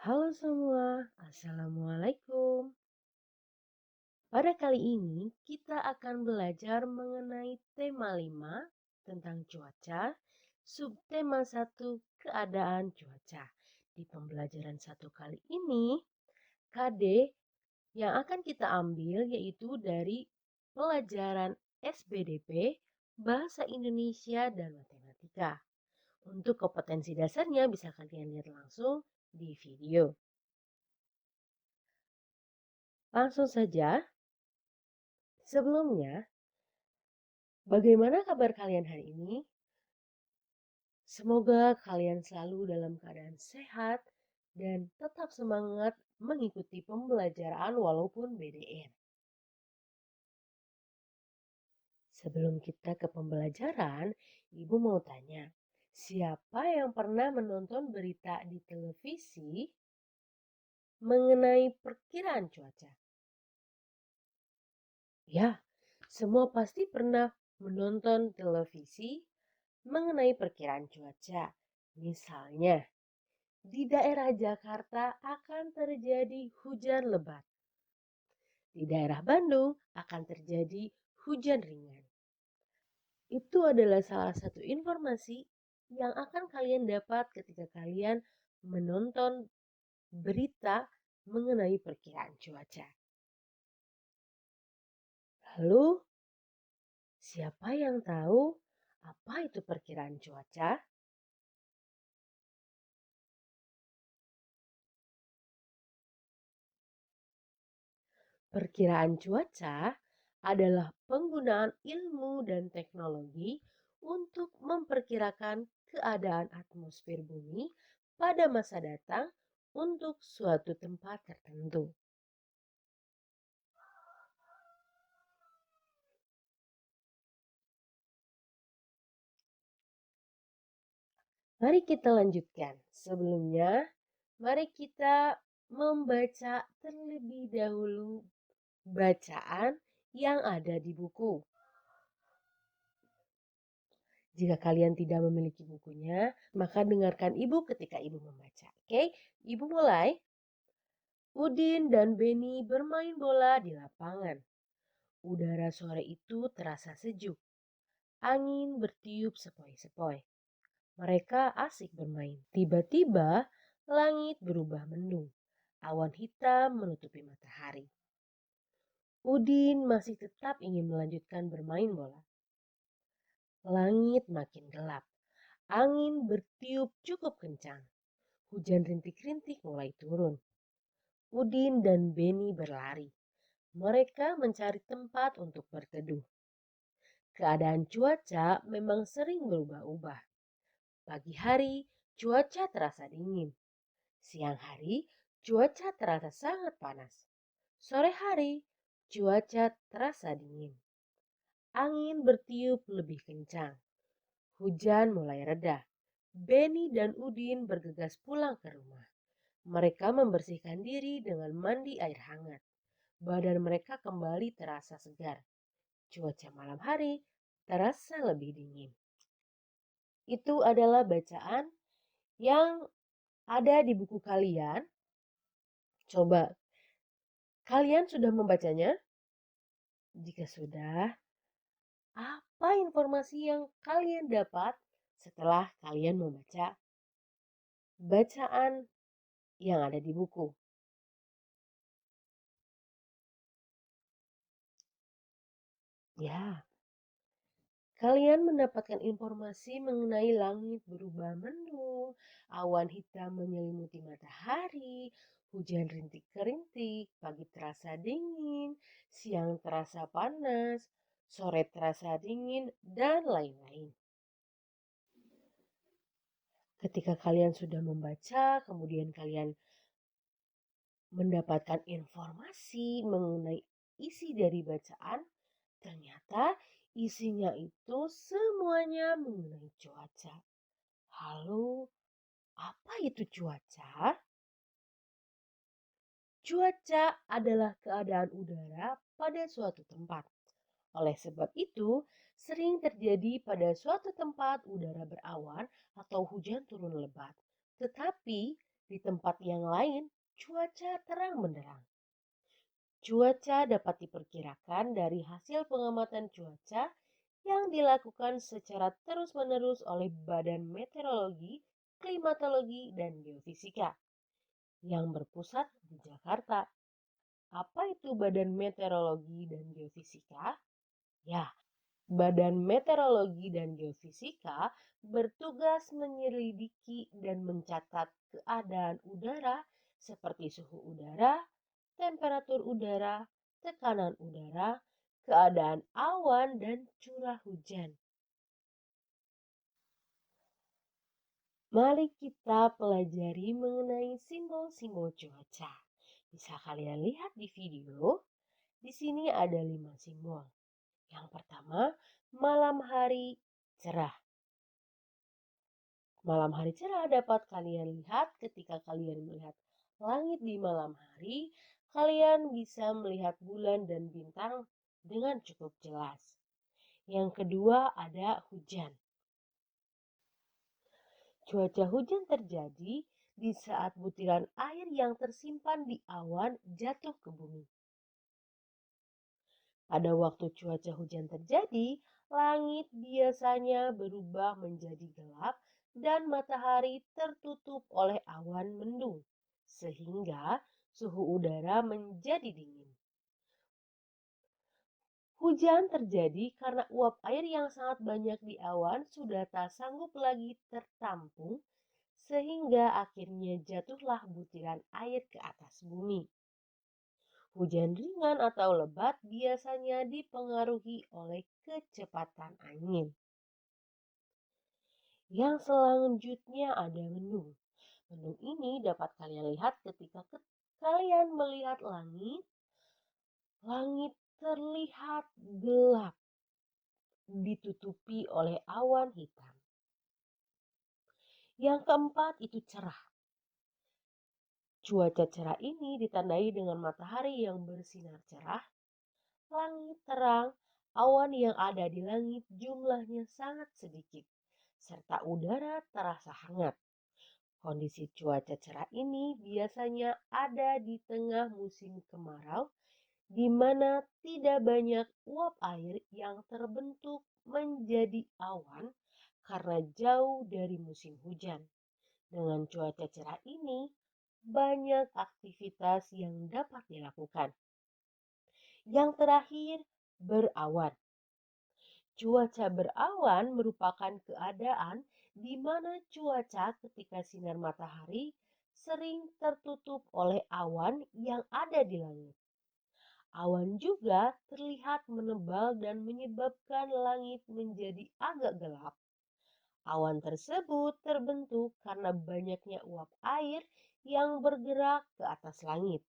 Halo semua, Assalamualaikum. Pada kali ini kita akan belajar mengenai tema 5 tentang cuaca, subtema 1 keadaan cuaca. Di pembelajaran satu kali ini, KD yang akan kita ambil yaitu dari pelajaran SBDP, Bahasa Indonesia dan Matematika. Untuk kompetensi dasarnya bisa kalian lihat langsung di video. Langsung saja. Sebelumnya, bagaimana kabar kalian hari ini? Semoga kalian selalu dalam keadaan sehat dan tetap semangat mengikuti pembelajaran walaupun BDR. Sebelum kita ke pembelajaran, Ibu mau tanya, siapa yang pernah menonton berita di televisi mengenai perkiraan cuaca? Ya, semua pasti pernah menonton televisi mengenai perkiraan cuaca. Misalnya, di daerah Jakarta akan terjadi hujan lebat. Di daerah Bandung akan terjadi hujan ringan. Itu adalah salah satu informasi yang akan kalian dapat ketika kalian menonton berita mengenai perkiraan cuaca. Lalu, siapa yang tahu apa itu perkiraan cuaca? Perkiraan cuaca adalah penggunaan ilmu dan teknologi untuk memperkirakan keadaan atmosfer bumi pada masa datang untuk suatu tempat tertentu. Mari kita lanjutkan. Sebelumnya, mari kita membaca terlebih dahulu bacaan yang ada di buku. Jika kalian tidak memiliki bukunya, maka dengarkan ibu ketika ibu membaca. Oke, ibu mulai. Udin dan Beni bermain bola di lapangan. Udara sore itu terasa sejuk. Angin bertiup sepoi-sepoi. Mereka asik bermain. Tiba-tiba langit berubah mendung. Awan hitam menutupi matahari. Udin masih tetap ingin melanjutkan bermain bola. Langit makin gelap. Angin bertiup cukup kencang. Hujan rintik-rintik mulai turun. Udin dan Beni berlari. Mereka mencari tempat untuk berteduh. Keadaan cuaca memang sering berubah-ubah. Pagi hari, cuaca terasa dingin. Siang hari, cuaca terasa sangat panas. Sore hari, cuaca terasa dingin. Angin bertiup lebih kencang. Hujan mulai reda. Beni dan Udin bergegas pulang ke rumah. Mereka membersihkan diri dengan mandi air hangat. Badan mereka kembali terasa segar. Cuaca malam hari terasa lebih dingin. Itu adalah bacaan yang ada di buku kalian. Coba kalian sudah membacanya? Jika sudah, apa informasi yang kalian dapat setelah kalian membaca bacaan yang ada di buku? Ya, kalian mendapatkan informasi mengenai langit berubah mendung, awan hitam menyelimuti matahari, hujan rintik-rintik, pagi terasa dingin, siang terasa panas, sore terasa dingin, dan lain-lain. Ketika kalian sudah membaca, kemudian kalian mendapatkan informasi mengenai isi dari bacaan, ternyata isinya itu semuanya mengenai cuaca. Lalu, apa itu cuaca? Cuaca adalah keadaan udara pada suatu tempat. Oleh sebab itu, sering terjadi pada suatu tempat udara berawan atau hujan turun lebat. Tetapi Di tempat yang lain, cuaca terang benderang. Cuaca dapat diperkirakan dari hasil pengamatan cuaca yang dilakukan secara terus-menerus oleh Badan Meteorologi, Klimatologi, dan Geofisika yang berpusat di Jakarta. Apa itu Badan Meteorologi dan Geofisika? Ya, Badan Meteorologi dan Geofisika bertugas menyelidiki dan mencatat keadaan udara seperti suhu udara, temperatur udara, tekanan udara, keadaan awan, dan curah hujan. Mari kita pelajari mengenai simbol-simbol cuaca. Bisa kalian lihat di video. Di sini ada 5 simbol. Yang pertama, malam hari cerah. Malam hari cerah dapat kalian lihat ketika kalian melihat langit di malam hari, kalian bisa melihat bulan dan bintang dengan cukup jelas. Yang kedua ada hujan. Cuaca hujan terjadi di saat butiran air yang tersimpan di awan jatuh ke bumi. Pada waktu cuaca hujan terjadi, langit biasanya berubah menjadi gelap dan matahari tertutup oleh awan mendung, sehingga suhu udara menjadi dingin. Hujan terjadi karena uap air yang sangat banyak di awan sudah tak sanggup lagi tertampung, sehingga akhirnya jatuhlah butiran air ke atas bumi. Hujan ringan atau lebat biasanya dipengaruhi oleh kecepatan angin. Yang selanjutnya ada mendung. Mendung ini dapat kalian lihat ketika kalian melihat langit. Langit terlihat gelap, ditutupi oleh awan hitam. Yang keempat itu cerah. Cuaca cerah ini ditandai dengan matahari yang bersinar cerah, langit terang, awan yang ada di langit jumlahnya sangat sedikit, serta udara terasa hangat. Kondisi cuaca cerah ini biasanya ada di tengah musim kemarau, di mana tidak banyak uap air yang terbentuk menjadi awan karena jauh dari musim hujan. Dengan cuaca cerah ini, banyak aktivitas yang dapat dilakukan. Yang terakhir, berawan. Cuaca berawan merupakan keadaan di mana cuaca ketika sinar matahari sering tertutup oleh awan yang ada di langit. Awan juga terlihat menebal dan menyebabkan langit menjadi agak gelap. Awan tersebut terbentuk karena banyaknya uap air yang bergerak ke atas langit.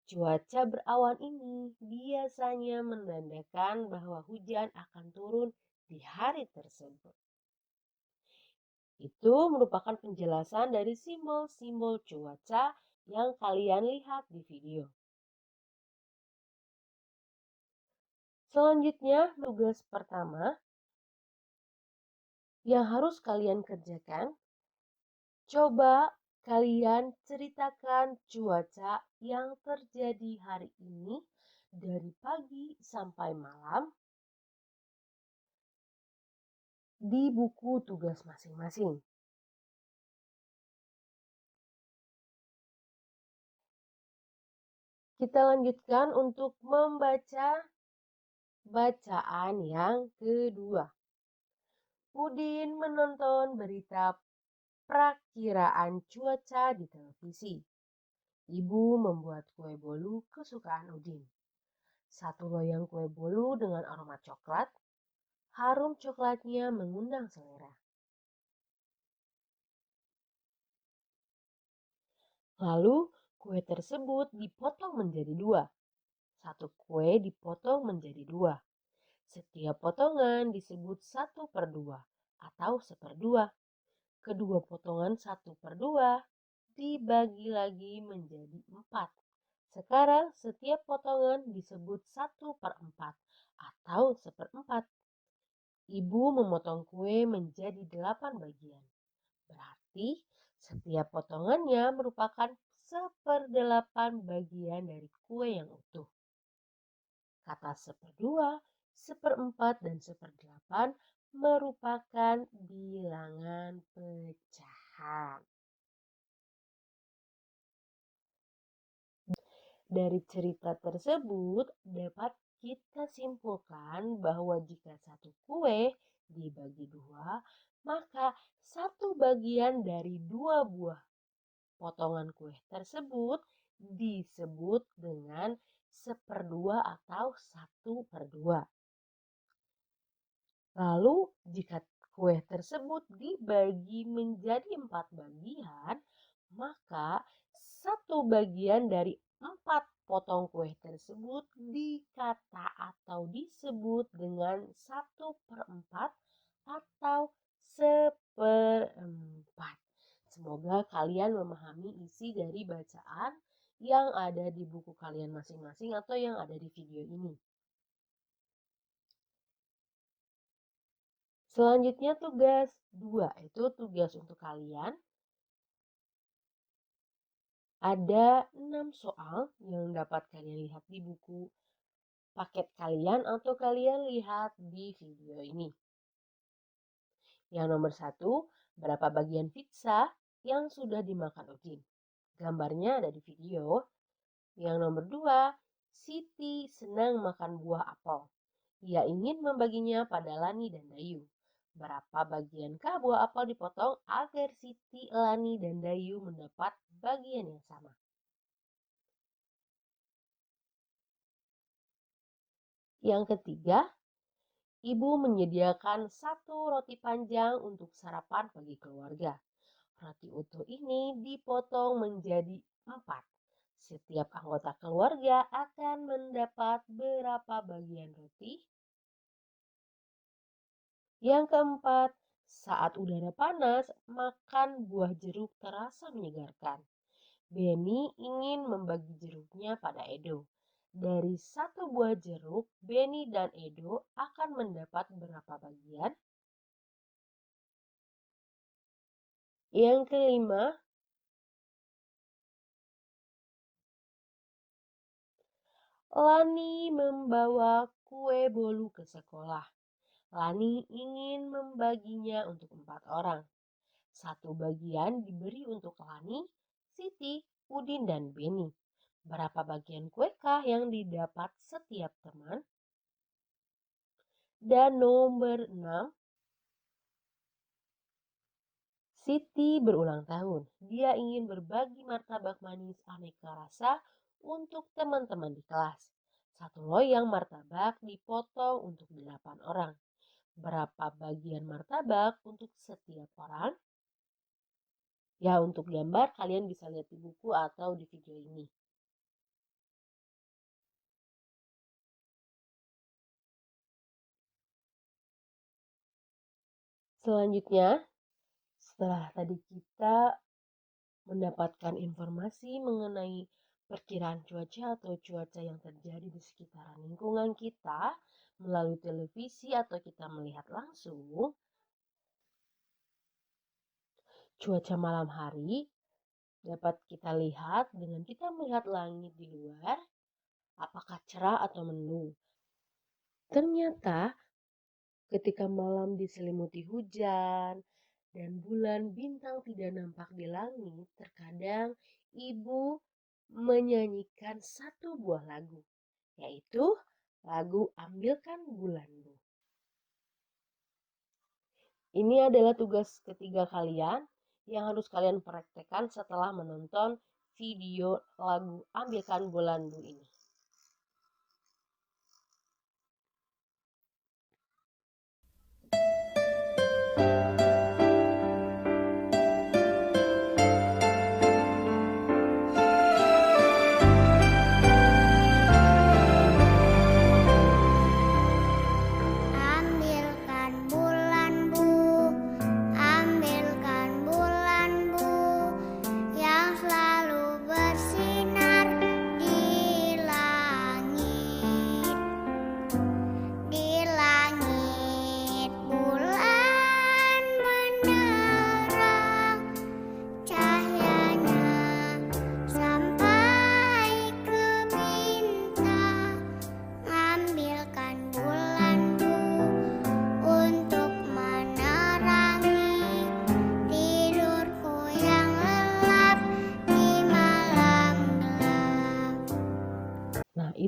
Cuaca berawan ini biasanya menandakan bahwa hujan akan turun di hari tersebut. Itu merupakan penjelasan dari simbol-simbol cuaca yang kalian lihat di video. Selanjutnya, tugas pertama yang harus kalian kerjakan, coba kalian ceritakan cuaca yang terjadi hari ini dari pagi sampai malam di buku tugas masing-masing. Kita lanjutkan untuk membaca bacaan yang kedua. Udin menonton berita prakiraan cuaca di televisi. Ibu membuat kue bolu kesukaan Udin. Satu loyang kue bolu dengan aroma coklat. Harum coklatnya mengundang selera. Lalu kue tersebut dipotong menjadi dua. Satu kue dipotong menjadi dua. Setiap potongan disebut 1/2 atau 1/2. Kedua potongan 1/2 dibagi lagi menjadi 4. Sekarang setiap potongan disebut 1/4 atau 1/4. Ibu memotong kue menjadi 8 bagian. Berarti Setiap potongannya merupakan 1/8 bagian dari kue yang utuh. Kata 1/2, 1/4, dan 1/8 merupakan bilangan pecahan. Dari cerita tersebut dapat kita simpulkan bahwa jika satu kue dibagi dua, maka satu bagian dari dua buah potongan kue tersebut disebut dengan 1/2 atau 1/2. Lalu jika kue tersebut dibagi menjadi 4 bagian, maka satu bagian dari 4 potong kue tersebut dikata atau disebut dengan 1/4 atau 1/4. Semoga kalian memahami isi dari bacaan yang ada di buku kalian masing-masing atau yang ada di video ini. Selanjutnya tugas 2, itu tugas untuk kalian. Ada 6 soal yang dapat kalian lihat di buku paket kalian atau kalian lihat di video ini. Yang nomor 1, berapa bagian pizza yang sudah dimakan Udin? Gambarnya ada di video. Yang nomor 2, Siti senang makan buah apel. Ia ingin membaginya pada Lani dan Dayu. Berapa bagiankah buah apel dipotong agar Siti, Lani, dan Dayu mendapat bagian yang sama? Yang ketiga, ibu menyediakan 1 roti panjang untuk sarapan bagi keluarga. Roti utuh ini dipotong menjadi 4. Setiap anggota keluarga akan mendapat berapa bagian roti? Yang keempat, saat udara panas, makan buah jeruk terasa menyegarkan. Benny ingin membagi jeruknya pada Edo. Dari 1 buah jeruk, Benny dan Edo akan mendapat berapa bagian? Yang kelima, Lani membawa kue bolu ke sekolah. Lani ingin membaginya untuk 4 orang. 1 bagian diberi untuk Lani, Siti, Udin, dan Benny. Berapa bagian kuekah yang didapat setiap teman? Dan nomor 6, Siti berulang tahun. Dia ingin berbagi martabak manis aneka rasa untuk teman-teman di kelas. 1 loyang martabak dipotong untuk 8 orang. Berapa bagian martabak untuk setiap orang? Ya, untuk gambar kalian bisa lihat di buku atau di video ini. Selanjutnya, setelah tadi kita mendapatkan informasi mengenai perkiraan cuaca atau cuaca yang terjadi di sekitaran lingkungan kita melalui televisi atau kita melihat langsung, cuaca malam hari dapat kita lihat dengan kita melihat langit di luar, apakah cerah atau mendung. Ternyata ketika malam diselimuti hujan dan bulan bintang tidak nampak di langit, terkadang ibu menyanyikan 1 buah lagu, yaitu lagu Ambilkan Bulanmu. Ini adalah tugas ketiga kalian yang harus kalian praktekkan setelah menonton video lagu Ambilkan Bulanmu ini. Ambilkan bulan bu yang selalu bersinar di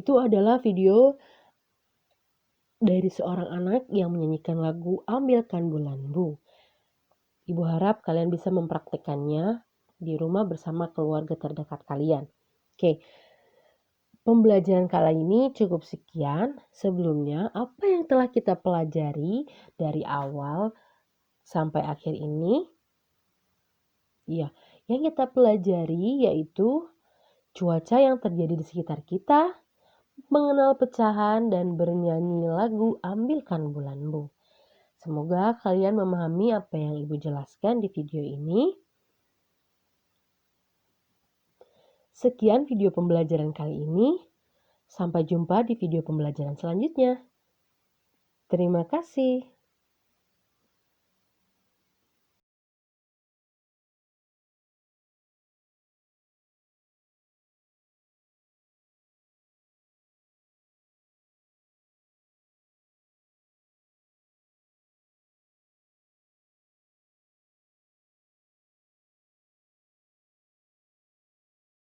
Itu adalah video dari seorang anak yang menyanyikan lagu Ambilkan Bulanmu. Ibu harap kalian bisa mempraktikkannya di rumah bersama keluarga terdekat kalian. Oke, pembelajaran kali ini cukup sekian. Sebelumnya, apa yang telah kita pelajari dari awal sampai akhir ini? Ya, yang kita pelajari yaitu cuaca yang terjadi di sekitar kita, mengenal pecahan, dan bernyanyi lagu Ambilkan Bulanmu. Semoga kalian memahami apa yang Ibu jelaskan di video ini. Sekian video pembelajaran kali ini. Sampai jumpa di video pembelajaran selanjutnya. Terima kasih.